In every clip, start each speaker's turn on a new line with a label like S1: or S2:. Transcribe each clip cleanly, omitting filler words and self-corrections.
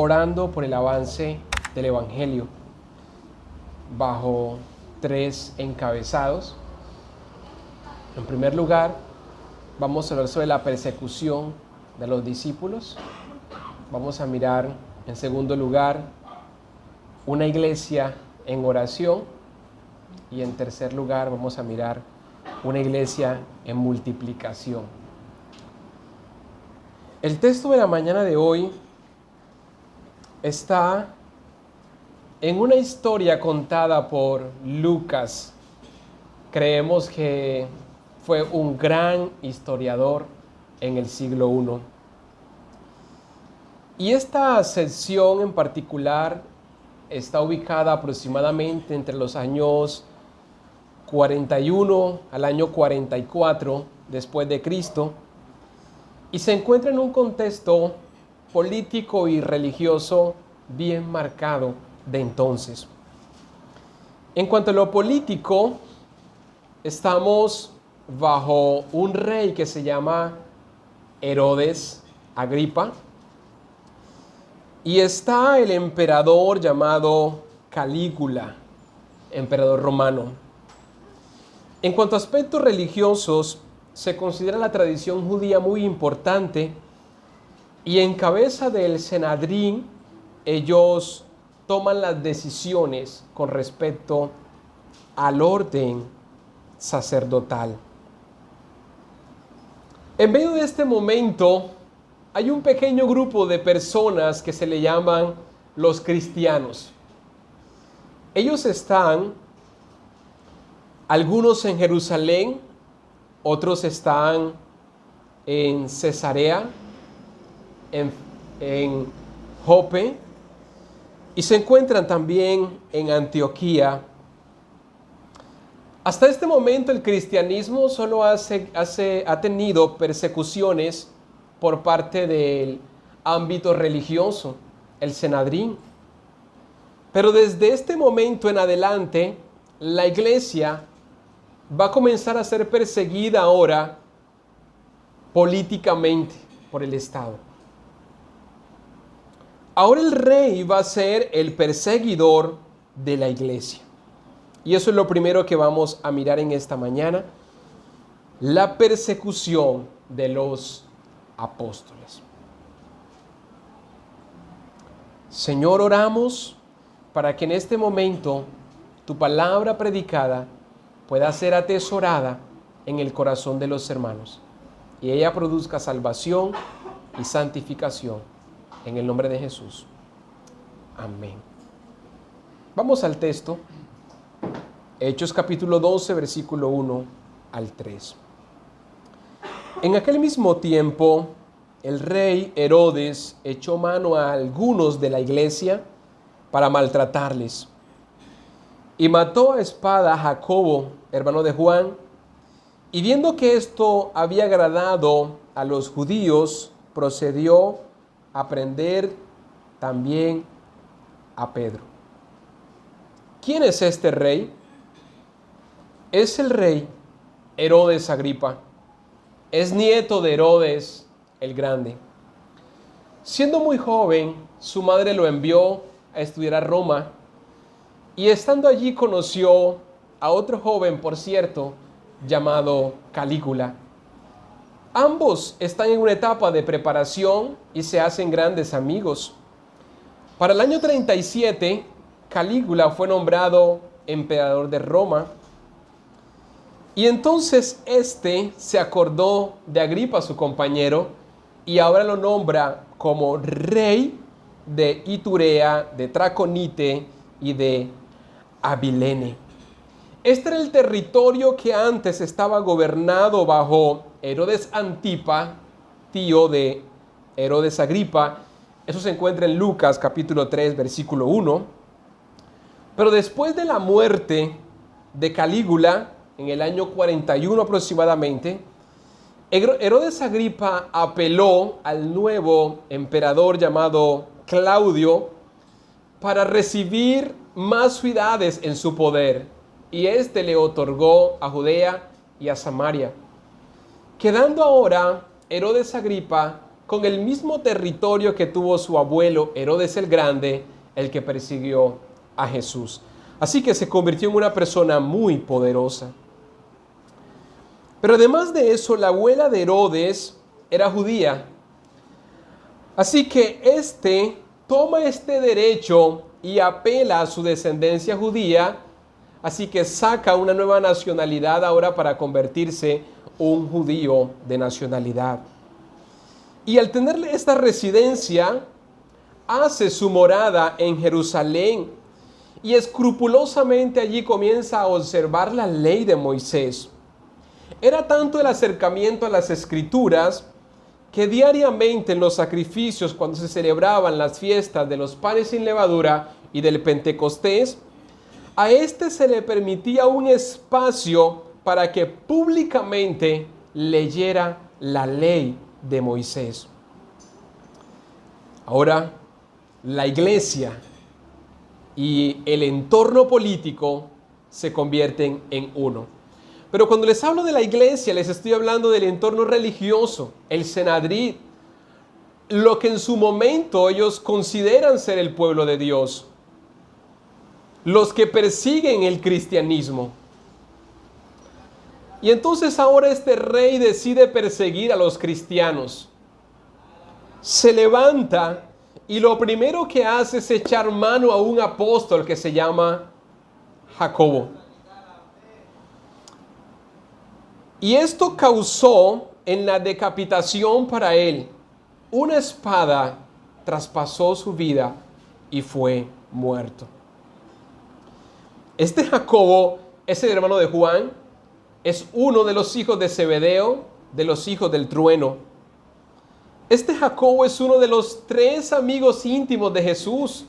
S1: orando por el avance del Evangelio bajo 3 encabezados. En primer lugar, vamos a hablar sobre la persecución de los discípulos. Vamos a mirar, en segundo lugar, una iglesia en oración. Y en tercer lugar, vamos a mirar una iglesia en multiplicación. El texto de la mañana de hoy está en una historia contada por Lucas. Creemos que fue un gran historiador en el siglo I. Y esta sección en particular está ubicada aproximadamente entre los años 41 al año 44 después de Cristo y se encuentra en un contexto político y religioso bien marcado de entonces. En cuanto a lo político, estamos bajo un rey que se llama Herodes Agripa y está el emperador llamado Calígula, emperador romano. En cuanto a aspectos religiosos, se considera la tradición judía muy importante y en cabeza del Sanedrín ellos toman las decisiones con respecto al orden sacerdotal. En medio de este momento hay un pequeño grupo de personas que se le llaman los cristianos. Ellos están, algunos en Jerusalén, otros están en Cesarea, en Jope, y se encuentran también en Antioquía. Hasta este momento el cristianismo solo ha tenido persecuciones por parte del ámbito religioso, el Sanedrín. Pero desde este momento en adelante, la iglesia va a comenzar a ser perseguida ahora políticamente por el Estado. Ahora el rey va a ser el perseguidor de la iglesia. Y eso es lo primero que vamos a mirar en esta mañana. La persecución de los apóstoles. Señor, oramos para que en este momento tu palabra predicada pueda ser atesorada en el corazón de los hermanos y ella produzca salvación y santificación en el nombre de Jesús. Amén. Vamos al texto. Hechos capítulo 12, versículo 1 al 3. En aquel mismo tiempo, el rey Herodes echó mano a algunos de la iglesia para maltratarles. Y mató a espada a Jacobo, hermano de Juan, y viendo que esto había agradado a los judíos, procedió a prender también a Pedro. ¿Quién es este rey? Es el rey Herodes Agripa. Es nieto de Herodes el Grande. Siendo muy joven, su madre lo envió a estudiar a Roma y estando allí conoció a otro joven, por cierto, llamado Calígula. Ambos están en una etapa de preparación y se hacen grandes amigos. Para el año 37, Calígula fue nombrado emperador de Roma. Y entonces este se acordó de Agripa, su compañero, y ahora lo nombra como rey de Iturea, de Traconite y de Abilene. Este era el territorio que antes estaba gobernado bajo Herodes Antipa, tío de Herodes Agripa. Eso se encuentra en Lucas capítulo 3, versículo 1. Pero después de la muerte de Calígula, en el año 41 aproximadamente, Herodes Agripa apeló al nuevo emperador llamado Claudio para recibir más ciudades en su poder, y éste le otorgó a Judea y a Samaria, quedando ahora Herodes Agripa con el mismo territorio que tuvo su abuelo Herodes el Grande, el que persiguió a Jesús. Así que se convirtió en una persona muy poderosa. Pero además de eso, la abuela de Herodes era judía. Así que éste toma este derecho y apela a su descendencia judía. Así que saca una nueva nacionalidad ahora para convertirse un judío de nacionalidad. Y al tener esta residencia, hace su morada en Jerusalén y escrupulosamente allí comienza a observar la ley de Moisés. Era tanto el acercamiento a las Escrituras que diariamente en los sacrificios, cuando se celebraban las fiestas de los panes sin levadura y del Pentecostés, a este se le permitía un espacio para que públicamente leyera la ley de Moisés. Ahora, la iglesia y el entorno político se convierten en uno. Pero cuando les hablo de la iglesia, les estoy hablando del entorno religioso, el Senadrit, lo que en su momento ellos consideran ser el pueblo de Dios, los que persiguen el cristianismo. Y entonces ahora este rey decide perseguir a los cristianos. Se levanta y lo primero que hace es echar mano a un apóstol que se llama Jacobo. Y esto causó en la decapitación para él. Una espada traspasó su vida y fue muerto. Este Jacobo es el hermano de Juan, es uno de los hijos de Zebedeo, de los hijos del trueno. Este Jacobo es uno de los 3 amigos íntimos de Jesús.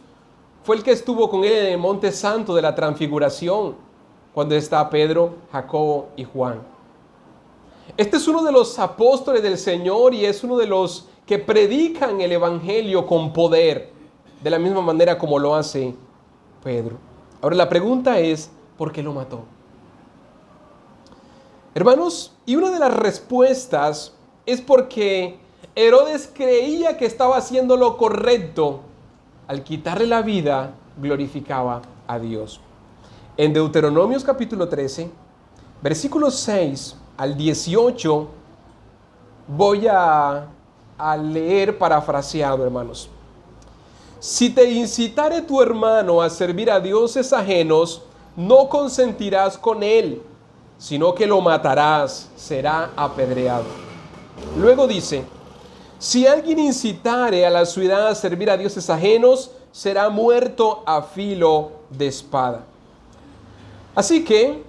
S1: Fue el que estuvo con él en el Monte Santo de la Transfiguración, cuando está Pedro, Jacobo y Juan. Este es uno de los apóstoles del Señor y es uno de los que predican el Evangelio con poder, de la misma manera como lo hace Pedro. Ahora la pregunta es, ¿por qué lo mató? Hermanos, y una de las respuestas es porque Herodes creía que estaba haciendo lo correcto. Al quitarle la vida, glorificaba a Dios. En Deuteronomios capítulo 13, versículos 6 al 18, voy a leer parafraseado, hermanos. Si te incitare tu hermano a servir a dioses ajenos, no consentirás con él, sino que lo matarás, será apedreado. Luego dice, si alguien incitare a la ciudad a servir a dioses ajenos, será muerto a filo de espada. Así que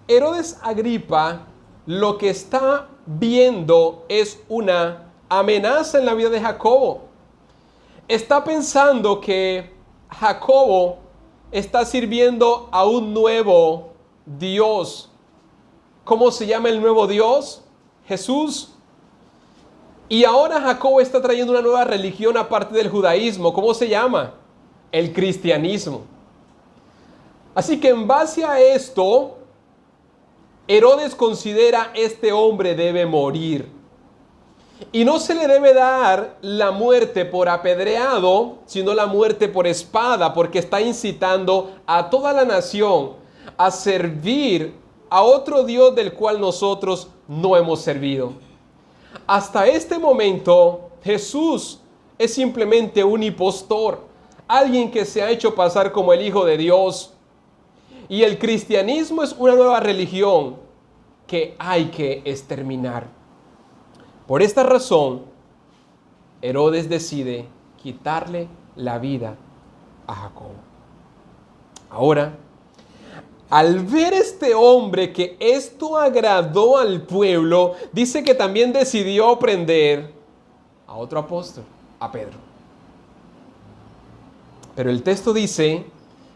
S1: Herodes Agripa lo que está viendo es una amenaza en la vida de Jacobo. Está pensando que Jacobo está sirviendo a un nuevo Dios. ¿Cómo se llama el nuevo Dios? Jesús. Y ahora Jacobo está trayendo una nueva religión aparte del judaísmo. ¿Cómo se llama? El cristianismo. Así que en base a esto, Herodes considera este hombre debe morir. Y no se le debe dar la muerte por apedreado, sino la muerte por espada, porque está incitando a toda la nación a servir a otro Dios del cual nosotros no hemos servido. Hasta este momento, Jesús es simplemente un impostor, alguien que se ha hecho pasar como el Hijo de Dios. Y el cristianismo es una nueva religión que hay que exterminar. Por esta razón, Herodes decide quitarle la vida a Jacobo. Ahora, al ver este hombre que esto agradó al pueblo, dice que también decidió prender a otro apóstol, a Pedro. Pero el texto dice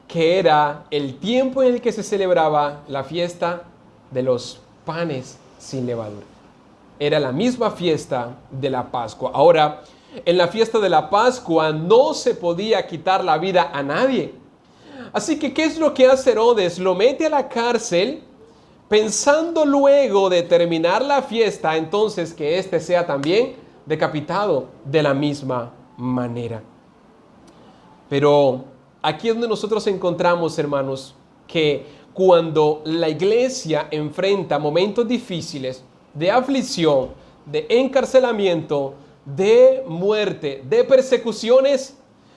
S1: que era el tiempo en el que se celebraba la fiesta de los panes sin levadura. Era la misma fiesta de la Pascua. Ahora, en la fiesta de la Pascua no se podía quitar la vida a nadie. Así que, ¿qué es lo que hace Herodes? Lo mete a la cárcel, pensando luego de terminar la fiesta, entonces que éste sea también decapitado de la misma manera. Pero aquí es donde nosotros encontramos, hermanos, que cuando la iglesia enfrenta momentos difíciles de aflicción, de encarcelamiento, de muerte, de persecuciones,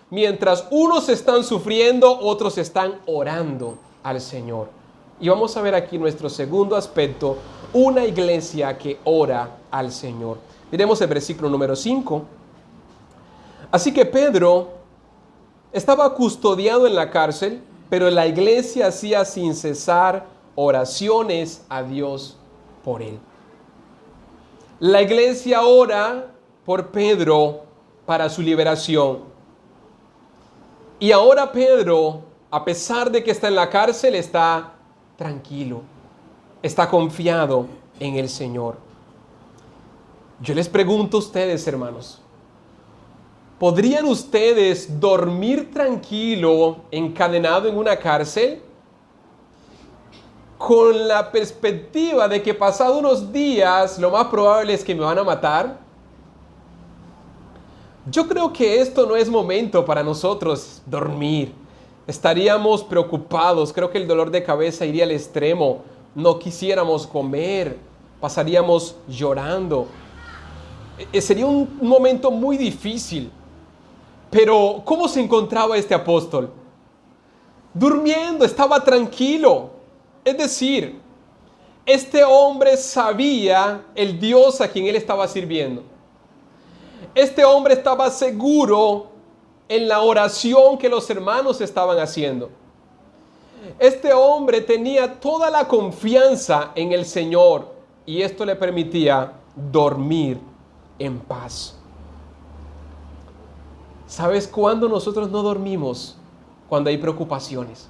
S1: mientras unos están sufriendo, otros están orando al Señor. Y vamos a ver aquí nuestro segundo aspecto, una iglesia que ora al Señor. Miremos el versículo número 5. Así que Pedro estaba custodiado en la cárcel, pero la iglesia hacía sin cesar oraciones a Dios por él. La iglesia ora por Pedro para su liberación. Y ahora Pedro, a pesar de que está en la cárcel, está tranquilo, está confiado en el Señor. Yo les pregunto a ustedes, hermanos, ¿podrían ustedes dormir tranquilo, encadenado en una cárcel, con la perspectiva de que pasado unos días lo más probable es que me van a matar? Yo creo que esto no es momento para nosotros dormir. Estaríamos preocupados, creo que el dolor de cabeza iría al extremo, no quisiéramos comer, pasaríamos llorando. Sería un momento muy difícil. Pero, ¿cómo se encontraba este apóstol? Durmiendo, estaba tranquilo. Es decir, este hombre sabía el Dios a quien él estaba sirviendo. Este hombre estaba seguro en la oración que los hermanos estaban haciendo. Este hombre tenía toda la confianza en el Señor y esto le permitía dormir en paz. ¿Sabes cuándo nosotros no dormimos? Cuando hay preocupaciones.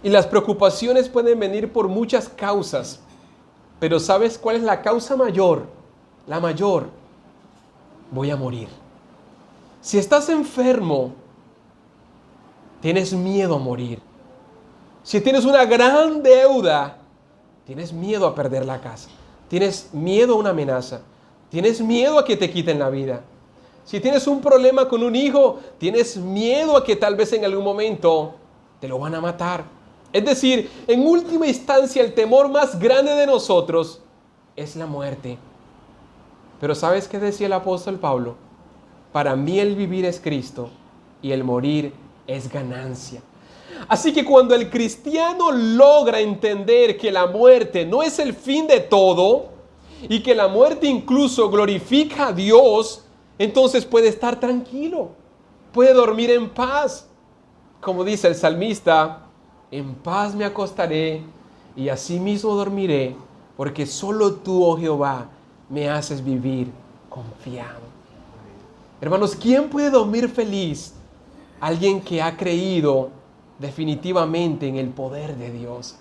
S1: Y las preocupaciones pueden venir por muchas causas. Pero ¿sabes cuál es la causa mayor? La mayor. Voy a morir. Si estás enfermo, tienes miedo a morir. Si tienes una gran deuda, tienes miedo a perder la casa. Tienes miedo a una amenaza. Tienes miedo a que te quiten la vida. Si tienes un problema con un hijo, tienes miedo a que tal vez en algún momento te lo van a matar. Es decir, en última instancia, el temor más grande de nosotros es la muerte. Pero ¿sabes qué decía el apóstol Pablo? Para mí el vivir es Cristo y el morir es ganancia. Así que cuando el cristiano logra entender que la muerte no es el fin de todo y que la muerte incluso glorifica a Dios, entonces puede estar tranquilo, puede dormir en paz. Como dice el salmista, en paz me acostaré y asimismo dormiré, porque solo tú, oh Jehová, me haces vivir confiado. Hermanos, ¿quién puede dormir feliz? Alguien que ha creído definitivamente en el poder de Dios.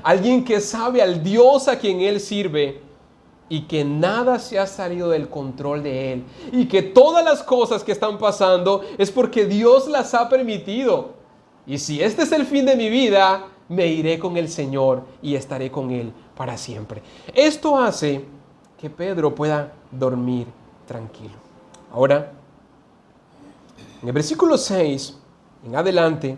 S1: Alguien que sabe al Dios a quien él sirve y que nada se ha salido del control de él. Y que todas las cosas que están pasando es porque Dios las ha permitido. Y si este es el fin de mi vida, me iré con el Señor y estaré con él para siempre. Esto hace que Pedro pueda dormir tranquilo. Ahora, en el versículo 6 en adelante,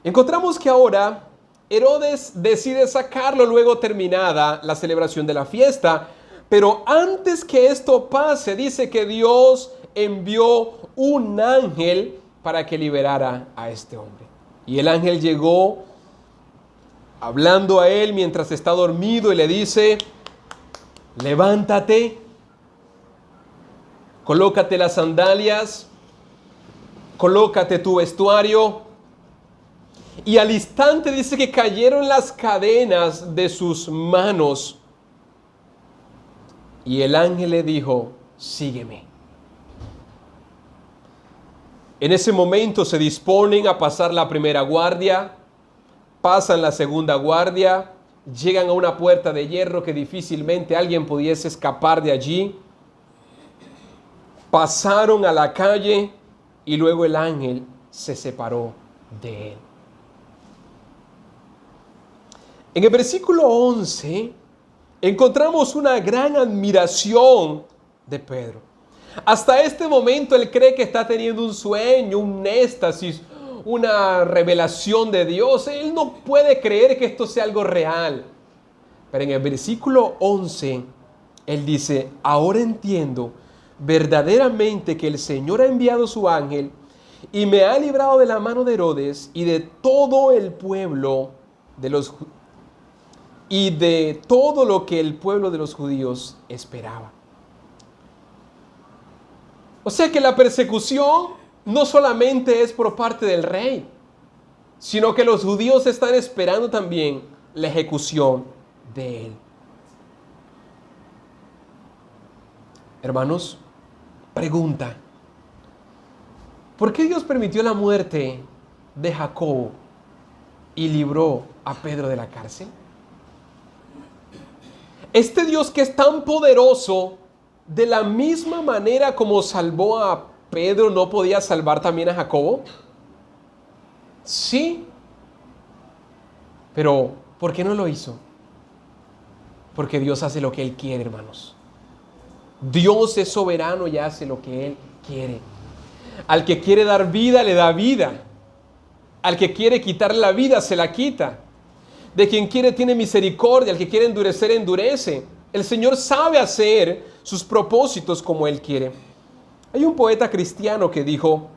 S1: encontramos que ahora Herodes decide sacarlo luego terminada la celebración de la fiesta. Pero antes que esto pase, dice que Dios envió un ángel para que liberara a este hombre. Y el ángel llegó hablando a él mientras está dormido y le dice: levántate, colócate las sandalias, colócate tu vestuario. Y al instante dice que cayeron las cadenas de sus manos. Y el ángel le dijo: sígueme. En ese momento se disponen a pasar la primera guardia, pasan la segunda guardia, llegan a una puerta de hierro que difícilmente alguien pudiese escapar de allí. Pasaron a la calle y luego el ángel se separó de él. En el versículo 11 encontramos una gran admiración de Pedro. Hasta este momento él cree que está teniendo un sueño, un éxtasis, una revelación de Dios. Él no puede creer que esto sea algo real. Pero en el versículo 11, él dice, ahora entiendo verdaderamente que el Señor ha enviado su ángel y me ha librado de la mano de Herodes y de todo el pueblo y de todo lo que el pueblo de los judíos esperaba. O sea que la persecución no solamente es por parte del rey, sino que los judíos están esperando también la ejecución de él. Hermanos, pregunta: ¿por qué Dios permitió la muerte de Jacobo y libró a Pedro de la cárcel? Este Dios que es tan poderoso, de la misma manera como salvó a Pedro, ¿no podía salvar también a Jacobo? Sí. Pero, ¿por qué no lo hizo? Porque Dios hace lo que Él quiere, hermanos. Dios es soberano y hace lo que Él quiere. Al que quiere dar vida, le da vida. Al que quiere quitar la vida, se la quita. De quien quiere, tiene misericordia. Al que quiere endurecer, endurece. El Señor sabe hacer sus propósitos como Él quiere. Hay un poeta cristiano que dijo: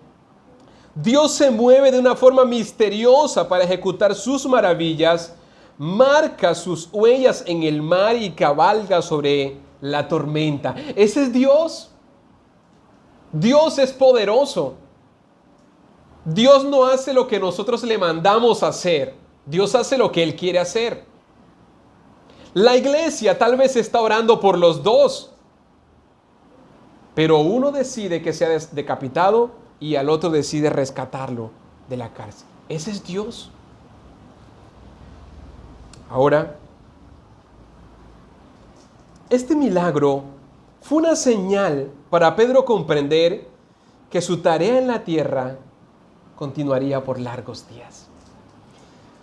S1: Dios se mueve de una forma misteriosa para ejecutar sus maravillas, marca sus huellas en el mar y cabalga sobre la tormenta. Ese es Dios. Dios es poderoso. Dios no hace lo que nosotros le mandamos hacer. Dios hace lo que Él quiere hacer. La iglesia tal vez está orando por los dos, pero uno decide que sea decapitado y al otro decide rescatarlo de la cárcel. Ese es Dios. Ahora, este milagro fue una señal para Pedro comprender que su tarea en la tierra continuaría por largos días.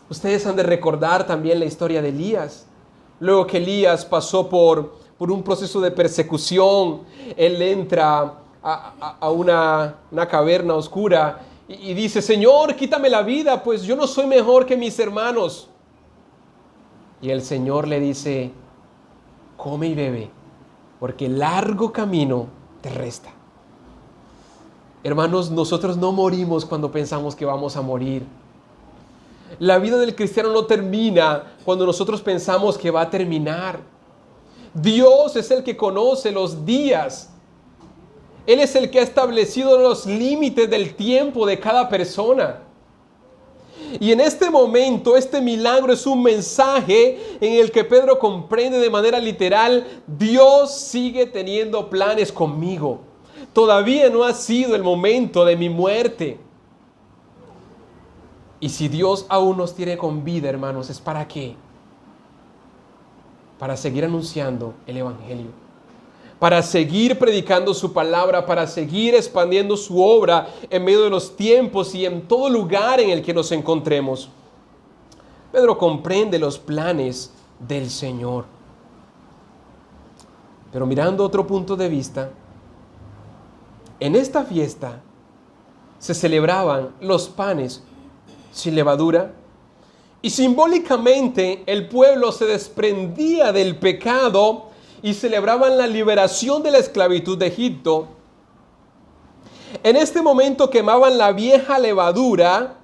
S1: Ustedes han de recordar también la historia de Elías. Luego que Elías pasó por un proceso de persecución, él entra a una caverna oscura y dice: Señor, quítame la vida, pues yo no soy mejor que mis hermanos. Y el Señor le dice: come y bebe, porque largo camino te resta. Hermanos, nosotros no morimos cuando pensamos que vamos a morir. La vida del cristiano no termina cuando nosotros pensamos que va a terminar. Dios es el que conoce los días. Él es el que ha establecido los límites del tiempo de cada persona. Y en este momento, este milagro es un mensaje en el que Pedro comprende de manera literal: Dios sigue teniendo planes conmigo. Todavía no ha sido el momento de mi muerte. Y si Dios aún nos tiene con vida, hermanos, ¿es para qué? Para seguir anunciando el Evangelio, para seguir predicando su palabra, para seguir expandiendo su obra en medio de los tiempos y en todo lugar en el que nos encontremos. Pedro comprende los planes del Señor. Pero mirando otro punto de vista, en esta fiesta se celebraban los panes sin levadura, y simbólicamente el pueblo se desprendía del pecado y celebraban la liberación de la esclavitud de Egipto. En este momento quemaban la vieja levadura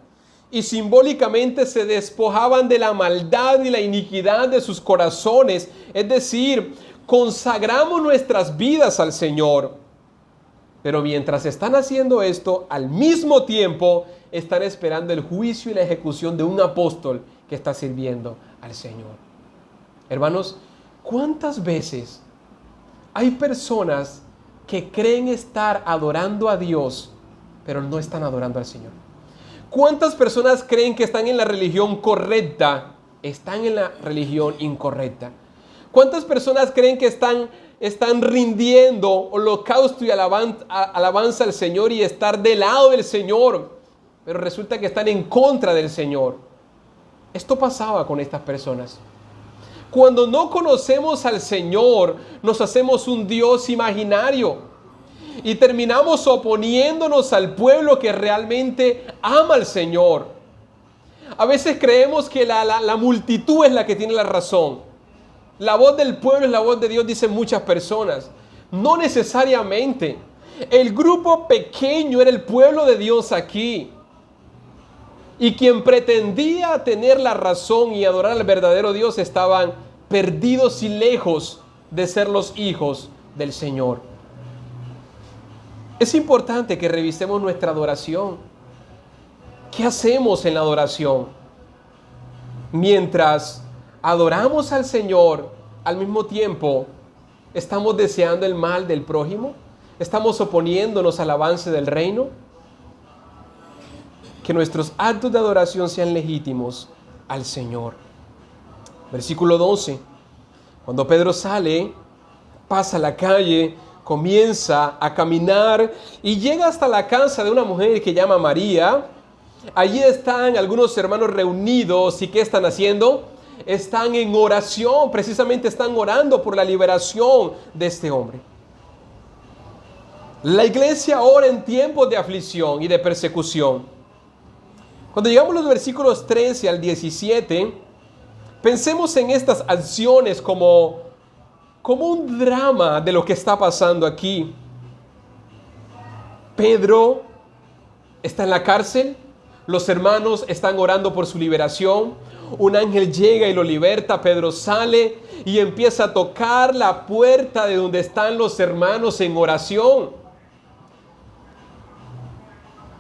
S1: y simbólicamente se despojaban de la maldad y la iniquidad de sus corazones, es decir, consagramos nuestras vidas al Señor. Pero mientras están haciendo esto, al mismo tiempo están esperando el juicio y la ejecución de un apóstol que está sirviendo al Señor. Hermanos, ¿cuántas veces hay personas que creen estar adorando a Dios, pero no están adorando al Señor? ¿Cuántas personas creen que están en la religión correcta, están en la religión incorrecta? ¿Cuántas personas creen que están rindiendo holocausto y alabanza al Señor y estar del lado del Señor, pero resulta que están en contra del Señor? Esto pasaba con estas personas. Cuando no conocemos al Señor, nos hacemos un Dios imaginario. y terminamos oponiéndonos al pueblo que realmente ama al Señor. A veces creemos que la multitud es la que tiene la razón. La voz del pueblo es la voz de Dios, dicen muchas personas. No necesariamente. El grupo pequeño era el pueblo de Dios aquí. Y quien pretendía tener la razón y adorar al verdadero Dios estaban perdidos y lejos de ser los hijos del Señor. Es importante que revisemos nuestra adoración. ¿Qué hacemos en la adoración? Mientras adoramos al Señor, al mismo tiempo, ¿estamos deseando el mal del prójimo? ¿Estamos oponiéndonos al avance del reino? Que nuestros actos de adoración sean legítimos al Señor. Versículo 12. Cuando Pedro sale, pasa la calle, comienza a caminar y llega hasta la casa de una mujer que llama María. Allí están algunos hermanos reunidos. ¿Y qué están haciendo? Están en oración, precisamente están orando por la liberación de este hombre. La iglesia ora en tiempos de aflicción y de persecución. Cuando llegamos a los versículos 13 al 17, pensemos en estas acciones como un drama de lo que está pasando aquí. Pedro está en la cárcel, los hermanos están orando por su liberación, un ángel llega y lo liberta, Pedro sale y empieza a tocar la puerta de donde están los hermanos en oración.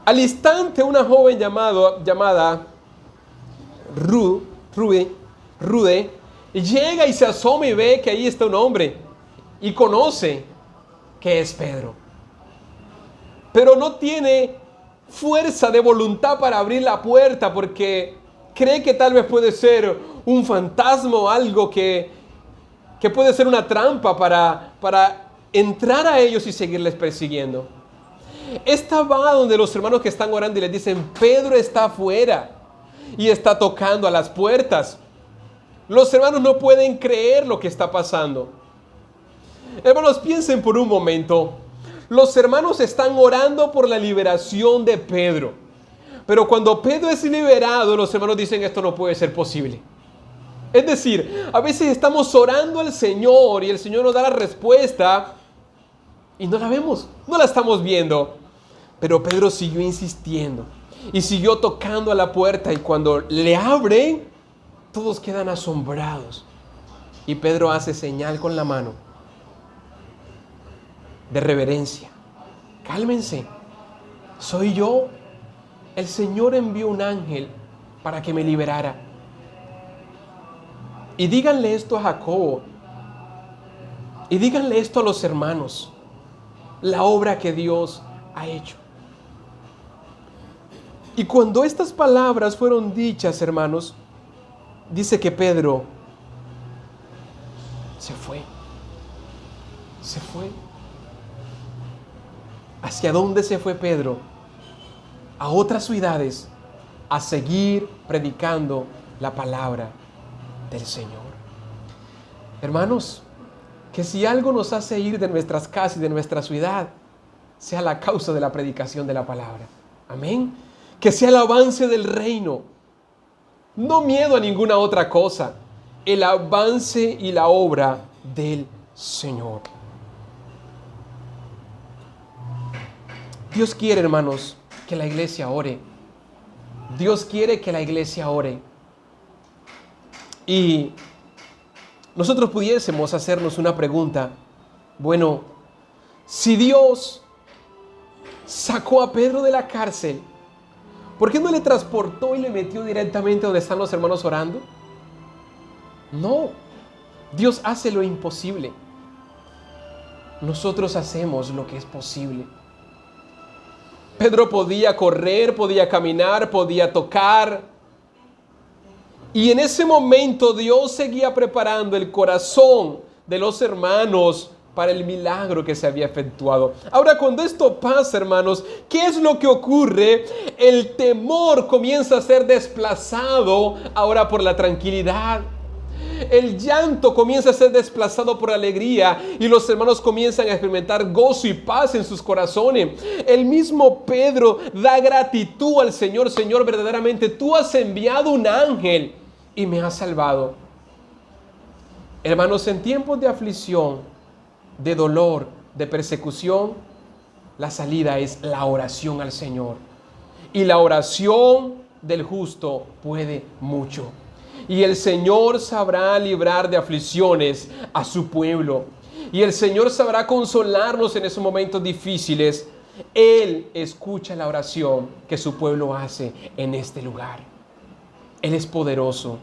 S1: Al instante una joven llamada Rude llega y se asoma y ve que ahí está un hombre y conoce que es Pedro. Pero no tiene fuerza de voluntad para abrir la puerta porque cree que tal vez puede ser un fantasma o algo que puede ser una trampa para entrar a ellos y seguirles persiguiendo. Esta va donde los hermanos que están orando y les dicen: Pedro está afuera y está tocando a las puertas. Los hermanos no pueden creer lo que está pasando. Hermanos, piensen por un momento. Los hermanos están orando por la liberación de Pedro. Pero cuando Pedro es liberado, los hermanos dicen: esto no puede ser posible. Es decir, a veces estamos orando al Señor y el Señor nos da la respuesta y no la vemos, no la estamos viendo. Pero Pedro siguió insistiendo y siguió tocando a la puerta, y cuando le abren, todos quedan asombrados. Y Pedro hace señal con la mano de reverencia. Cálmense, soy yo. El Señor envió un ángel para que me liberara. Y díganle esto a Jacobo. Y díganle esto a los hermanos. La obra que Dios ha hecho. Y cuando estas palabras fueron dichas, hermanos, dice que Pedro se fue. Se fue. ¿Hacia dónde se fue Pedro? A otras ciudades, a seguir predicando la palabra del Señor. Hermanos, que si algo nos hace ir de nuestras casas y de nuestra ciudad, sea la causa de la predicación de la palabra. Amén. Que sea el avance del reino. No miedo a ninguna otra cosa. El avance y la obra del Señor. Dios quiere, hermanos, que la iglesia ore. Dios quiere que la iglesia ore. Y nosotros pudiésemos hacernos una pregunta. Bueno, si Dios sacó a Pedro de la cárcel, ¿por qué no le transportó y le metió directamente donde están los hermanos orando? No, Dios hace lo imposible. Nosotros hacemos lo que es posible. Pedro podía correr, podía caminar, podía tocar. Y en ese momento Dios seguía preparando el corazón de los hermanos para el milagro que se había efectuado. Ahora, cuando esto pasa, hermanos, ¿qué es lo que ocurre? El temor comienza a ser desplazado ahora por la tranquilidad. el llanto comienza a ser desplazado por alegría y los hermanos comienzan a experimentar gozo y paz en sus corazones. El mismo Pedro da gratitud al Señor. Señor, verdaderamente tú has enviado un ángel y me has salvado. Hermanos, en tiempos de aflicción, de dolor, de persecución, la salida es la oración al Señor. Y la oración del justo puede mucho. Y el Señor sabrá librar de aflicciones a su pueblo. Y el Señor sabrá consolarnos en esos momentos difíciles. Él escucha la oración que su pueblo hace en este lugar. Él es poderoso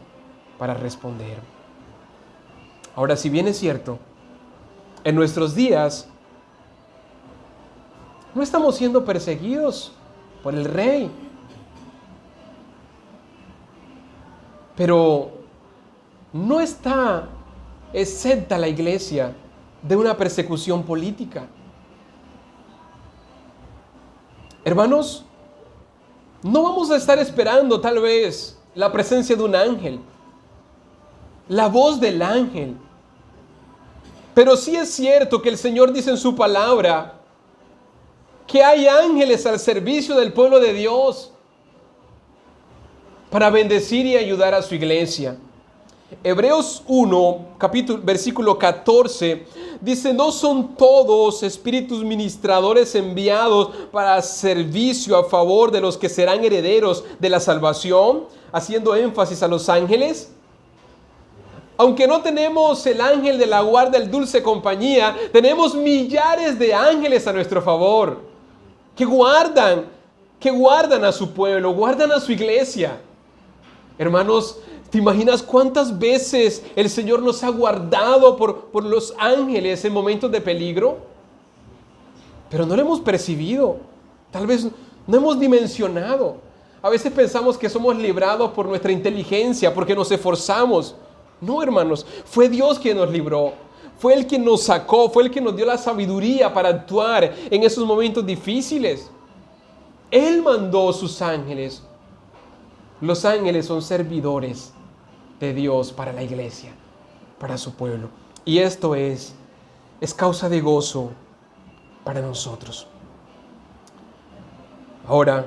S1: para responder. Ahora, si bien es cierto, en nuestros días no estamos siendo perseguidos por el rey. Pero no está exenta la iglesia de una persecución política. Hermanos, no vamos a estar esperando tal vez la presencia de un ángel, la voz del ángel. Pero sí es cierto que el Señor dice en su palabra que hay ángeles al servicio del pueblo de Dios para bendecir y ayudar a su iglesia. Hebreos 1, versículo 14, dice: ¿no son todos espíritus ministradores enviados para servicio a favor de los que serán herederos de la salvación? Haciendo énfasis a los ángeles. Aunque no tenemos el ángel de la guarda, el dulce compañía, tenemos millares de ángeles a nuestro favor, que guardan a su pueblo, guardan a su iglesia. Hermanos, ¿te imaginas cuántas veces el Señor nos ha guardado por los ángeles en momentos de peligro? Pero no lo hemos percibido. Tal vez no hemos dimensionado. A veces pensamos que somos librados por nuestra inteligencia, porque nos esforzamos. No, hermanos, fue Dios quien nos libró. Fue Él quien nos sacó, fue Él quien nos dio la sabiduría para actuar en esos momentos difíciles. Él mandó sus ángeles. Los ángeles son servidores de Dios para la iglesia, para su pueblo. Y esto es causa de gozo para nosotros. Ahora,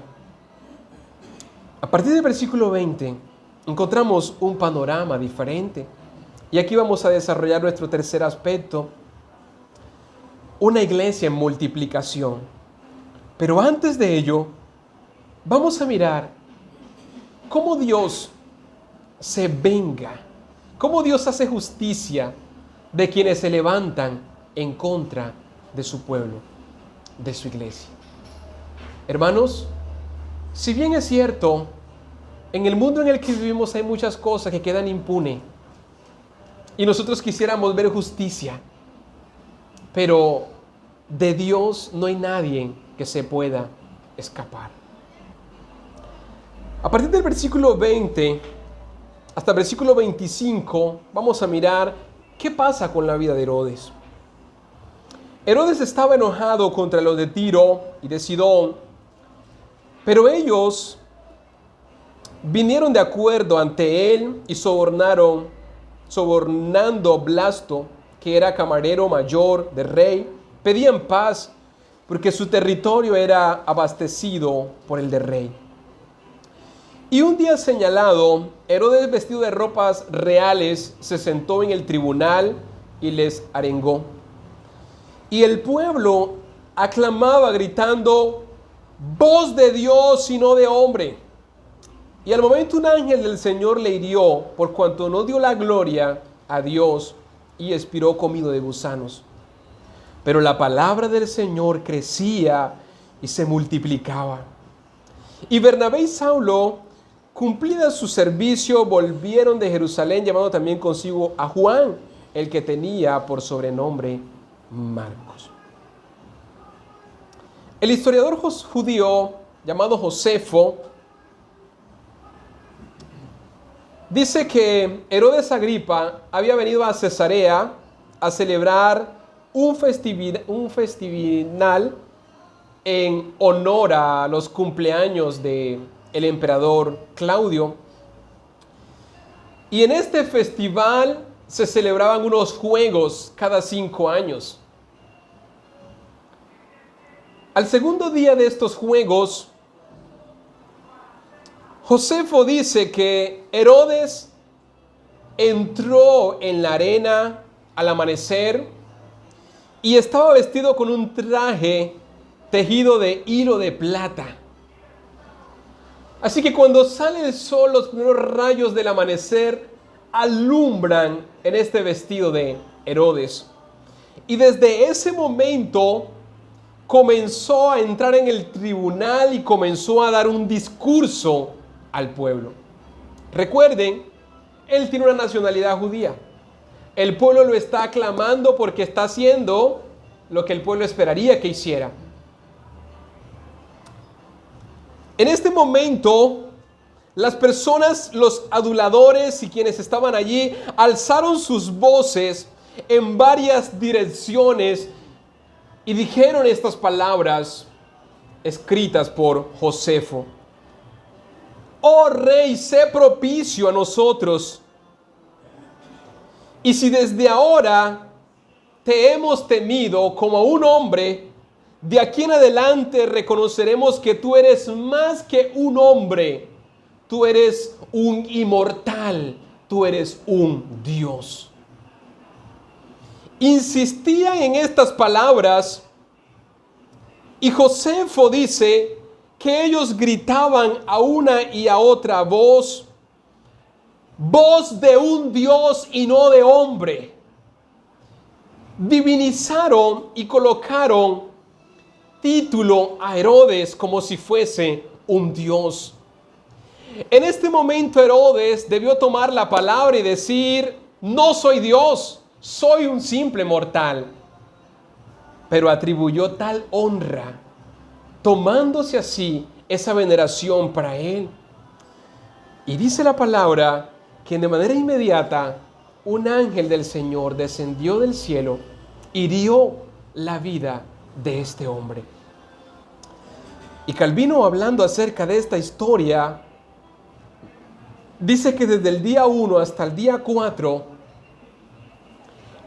S1: a partir del versículo 20, encontramos un panorama diferente. Y aquí vamos a desarrollar nuestro tercer aspecto, una iglesia en multiplicación. Pero antes de ello, vamos a mirar cómo Dios se venga, cómo Dios hace justicia de quienes se levantan en contra de su pueblo, de su iglesia. Hermanos, si bien es cierto, en el mundo en el que vivimos hay muchas cosas que quedan impunes y nosotros quisiéramos ver justicia, pero de Dios no hay nadie que se pueda escapar. A partir del versículo 20 hasta el versículo 25 vamos a mirar qué pasa con la vida de Herodes. Herodes estaba enojado contra los de Tiro y de Sidón, pero ellos vinieron de acuerdo ante él y sobornando a Blasto, que era camarero mayor del rey, pedían paz porque su territorio era abastecido por el del rey. Y un día señalado, Herodes, vestido de ropas reales, se sentó en el tribunal y les arengó. Y el pueblo aclamaba gritando: voz de Dios y no de hombre. Y al momento un ángel del Señor le hirió, por cuanto no dio la gloria a Dios, y expiró comido de gusanos. Pero la palabra del Señor crecía y se multiplicaba. Y Bernabé y Saulo, cumplida su servicio, volvieron de Jerusalén, llevando también consigo a Juan, el que tenía por sobrenombre Marcos. El historiador judío llamado Josefo dice que Herodes Agripa había venido a Cesarea a celebrar un festival en honor a los cumpleaños del emperador Claudio. Y en este festival se celebraban unos juegos cada 5 años. Al segundo día de estos juegos, Josefo dice que Herodes entró en la arena al amanecer y estaba vestido con un traje tejido de hilo de plata. Así que cuando sale el sol, los primeros rayos del amanecer alumbran en este vestido de Herodes. Y desde ese momento comenzó a entrar en el tribunal y comenzó a dar un discurso al pueblo. Recuerden, él tiene una nacionalidad judía. El pueblo lo está aclamando porque está haciendo lo que el pueblo esperaría que hiciera. En este momento, las personas, los aduladores y quienes estaban allí, alzaron sus voces en varias direcciones y dijeron estas palabras escritas por Josefo. Oh rey, sé propicio a nosotros. Y si desde ahora te hemos temido como a un hombre, de aquí en adelante reconoceremos que tú eres más que un hombre. Tú eres un inmortal. Tú eres un Dios. Insistían en estas palabras y Josefo dice que ellos gritaban a una y a otra voz, voz de un Dios y no de hombre. Divinizaron y colocaron título a Herodes como si fuese un Dios. En este momento Herodes debió tomar la palabra y decir, no soy Dios, soy un simple mortal. Pero atribuyó tal honra, tomándose así esa veneración para él. Y dice la palabra que de manera inmediata un ángel del Señor descendió del cielo y dio la vida de este hombre. Y Calvino, hablando acerca de esta historia, dice que desde el día 1 hasta el día 4,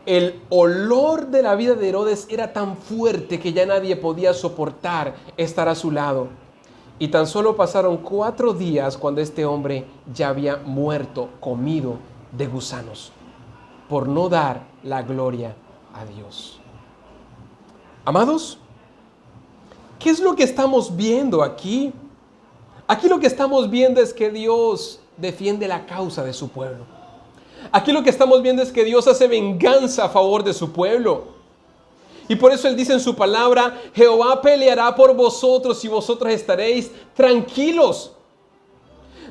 S1: el olor de la vida de Herodes era tan fuerte que ya nadie podía soportar estar a su lado. Y tan solo pasaron 4 días cuando este hombre ya había muerto, comido de gusanos, por no dar la gloria a Dios. Amados, ¿qué es lo que estamos viendo aquí? Aquí lo que estamos viendo es que Dios defiende la causa de su pueblo. Aquí lo que estamos viendo es que Dios hace venganza a favor de su pueblo. Y por eso Él dice en su palabra, Jehová peleará por vosotros y vosotros estaréis tranquilos.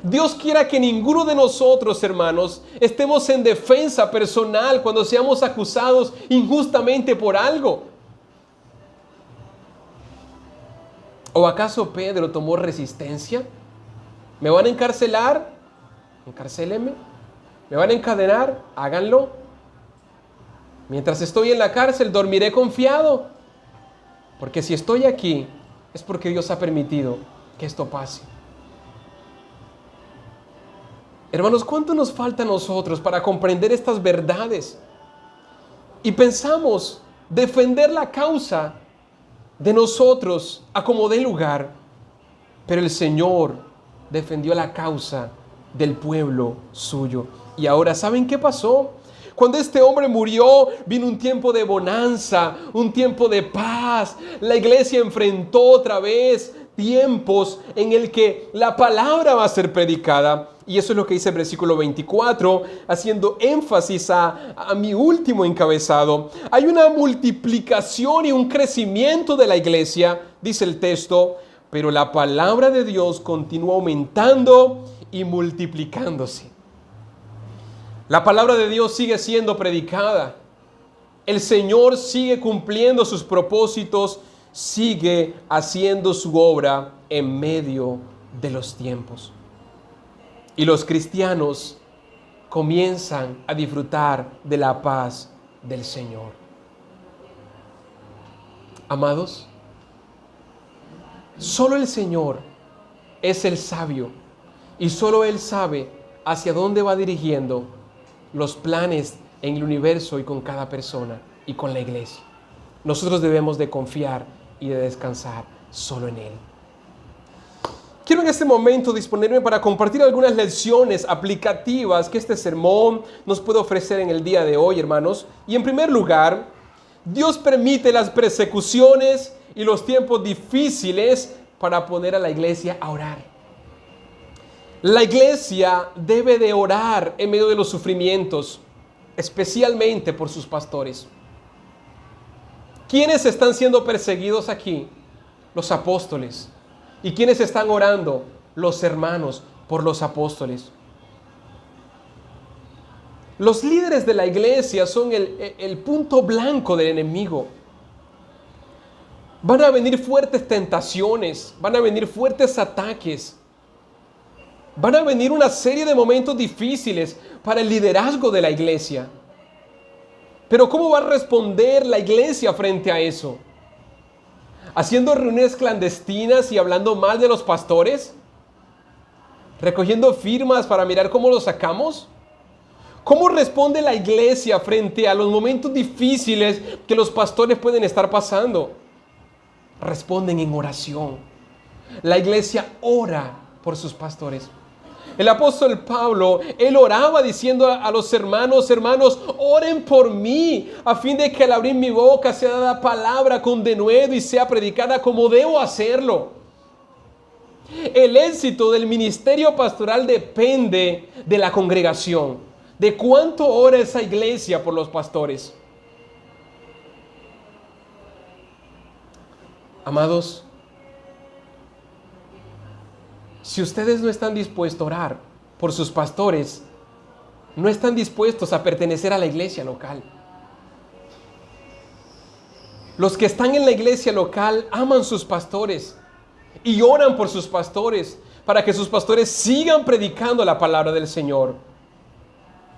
S1: Dios quiera que ninguno de nosotros, hermanos, estemos en defensa personal cuando seamos acusados injustamente por algo. ¿O acaso Pedro tomó resistencia? ¿Me van a encarcelar? Encarcélenme. ¿Me van a encadenar? Háganlo. Mientras estoy en la cárcel, dormiré confiado. Porque si estoy aquí, es porque Dios ha permitido que esto pase. Hermanos, ¿cuánto nos falta a nosotros para comprender estas verdades? Y pensamos defender la causa de nosotros a como dé lugar. Pero el Señor defendió la causa del pueblo suyo. Y ahora, ¿saben qué pasó? Cuando este hombre murió, vino un tiempo de bonanza, un tiempo de paz. La iglesia enfrentó otra vez tiempos en el que la palabra va a ser predicada. Y eso es lo que dice el versículo 24, haciendo énfasis a mi último encabezado. Hay una multiplicación y un crecimiento de la iglesia, dice el texto, pero la palabra de Dios continúa aumentando y multiplicándose. La palabra de Dios sigue siendo predicada. El Señor sigue cumpliendo sus propósitos, sigue haciendo su obra en medio de los tiempos. Y los cristianos comienzan a disfrutar de la paz del Señor. Amados, solo el Señor es el sabio y solo Él sabe hacia dónde va dirigiendo los planes en el universo y con cada persona y con la iglesia. Nosotros debemos de confiar y de descansar solo en Él. Quiero en este momento disponerme para compartir algunas lecciones aplicativas que este sermón nos puede ofrecer en el día de hoy, hermanos. Y en primer lugar, Dios permite las persecuciones y los tiempos difíciles para poner a la iglesia a orar. La iglesia debe de orar en medio de los sufrimientos, especialmente por sus pastores. ¿Quiénes están siendo perseguidos aquí? Los apóstoles. ¿Y quiénes están orando? Los hermanos por los apóstoles. Los líderes de la iglesia son el punto blanco del enemigo. Van a venir fuertes tentaciones, van a venir fuertes ataques, van a venir una serie de momentos difíciles para el liderazgo de la iglesia. Pero ¿cómo va a responder la iglesia frente a eso? ¿Haciendo reuniones clandestinas y hablando mal de los pastores? ¿Recogiendo firmas para mirar cómo los sacamos? ¿Cómo responde la iglesia frente a los momentos difíciles que los pastores pueden estar pasando? Responden en oración. La iglesia ora por sus pastores. El apóstol Pablo, él oraba diciendo a los hermanos, oren por mí, a fin de que al abrir mi boca sea dada palabra con denuedo y sea predicada como debo hacerlo. El éxito del ministerio pastoral depende de la congregación, de cuánto ora esa iglesia por los pastores. Amados, si ustedes no están dispuestos a orar por sus pastores, no están dispuestos a pertenecer a la iglesia local. Los que están en la iglesia local aman sus pastores y oran por sus pastores para que sus pastores sigan predicando la palabra del Señor.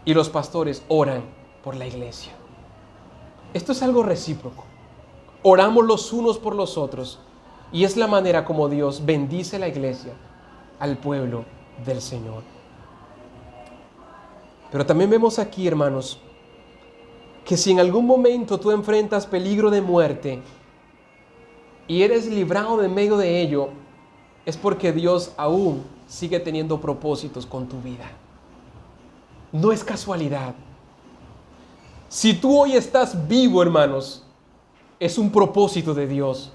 S1: Y los pastores oran por la iglesia. Esto es algo recíproco. Oramos los unos por los otros y es la manera como Dios bendice la iglesia al pueblo del Señor. Pero también vemos aquí, hermanos, que si en algún momento tú enfrentas peligro de muerte y eres librado de medio de ello, es porque Dios aún sigue teniendo propósitos con tu vida. No es casualidad. Si tú hoy estás vivo, hermanos, es un propósito de Dios.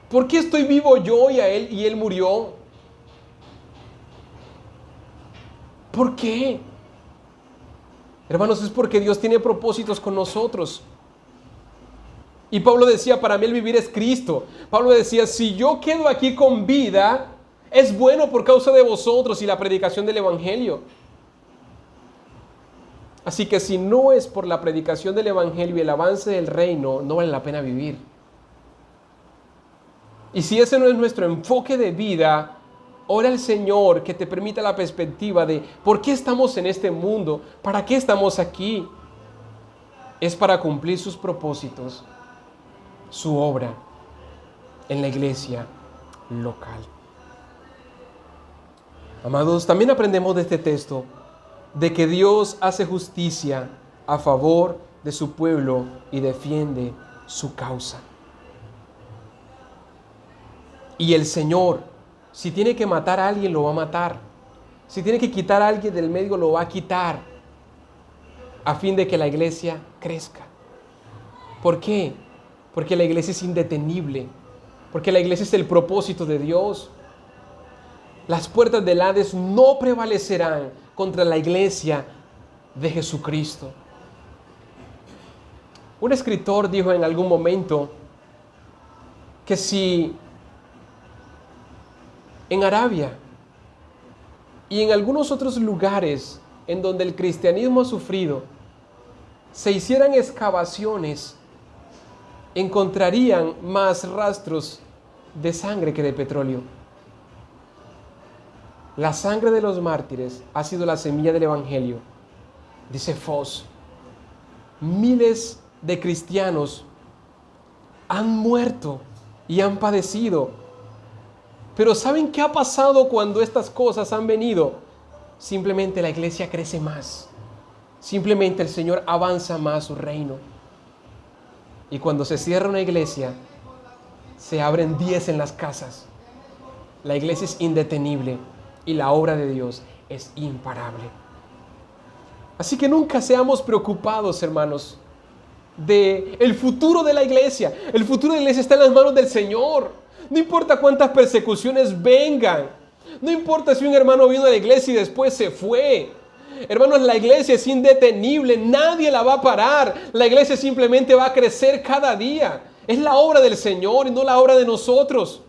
S1: ¿Por qué estoy vivo yo y él murió? ¿Por qué? Hermanos, es porque Dios tiene propósitos con nosotros. Y Pablo decía, para mí el vivir es Cristo. Pablo decía, si yo quedo aquí con vida, es bueno por causa de vosotros y la predicación del Evangelio. Así que si no es por la predicación del Evangelio y el avance del reino, no vale la pena vivir. Y si ese no es nuestro enfoque de vida, ora al Señor que te permita la perspectiva de ¿por qué estamos en este mundo? ¿Para qué estamos aquí? Es para cumplir sus propósitos, su obra en la iglesia local. Amados, también aprendemos de este texto de que Dios hace justicia a favor de su pueblo y defiende su causa. Y el Señor, si tiene que matar a alguien, lo va a matar. Si tiene que quitar a alguien del medio, lo va a quitar, a fin de que la iglesia crezca. ¿Por qué? Porque la iglesia es indetenible, porque la iglesia es el propósito de Dios. Las puertas del Hades no prevalecerán contra la iglesia de Jesucristo. Un escritor dijo en algún momento que si en Arabia y en algunos otros lugares en donde el cristianismo ha sufrido, se hicieran excavaciones, encontrarían más rastros de sangre que de petróleo. La sangre de los mártires ha sido la semilla del Evangelio. Dice Foss, miles de cristianos han muerto y han padecido Pero ¿saben qué ha pasado cuando estas cosas han venido? Simplemente la iglesia crece más. Simplemente el Señor avanza más su reino. Y cuando se cierra una iglesia, se abren 10 en las casas. La iglesia es indetenible y la obra de Dios es imparable. Así que nunca seamos preocupados, hermanos, de el futuro de la iglesia. El futuro de la iglesia está en las manos del Señor. No importa cuántas persecuciones vengan. No importa si un hermano vino a la iglesia y después se fue. Hermanos, la iglesia es indetenible. Nadie la va a parar. La iglesia simplemente va a crecer cada día. Es la obra del Señor y no la obra de nosotros.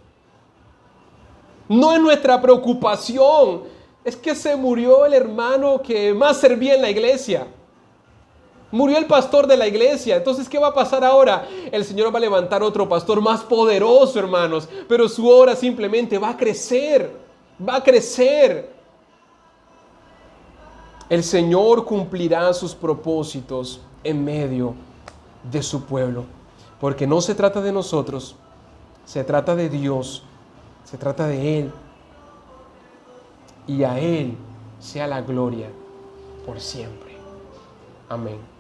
S1: No es nuestra preocupación. Es que se murió el hermano que más servía en la iglesia. Murió el pastor de la iglesia. Entonces, ¿qué va a pasar ahora? El Señor va a levantar otro pastor más poderoso, hermanos. Pero su obra simplemente va a crecer. Va a crecer. El Señor cumplirá sus propósitos en medio de su pueblo. Porque no se trata de nosotros. Se trata de Dios. Se trata de Él. Y a Él sea la gloria por siempre. Amén.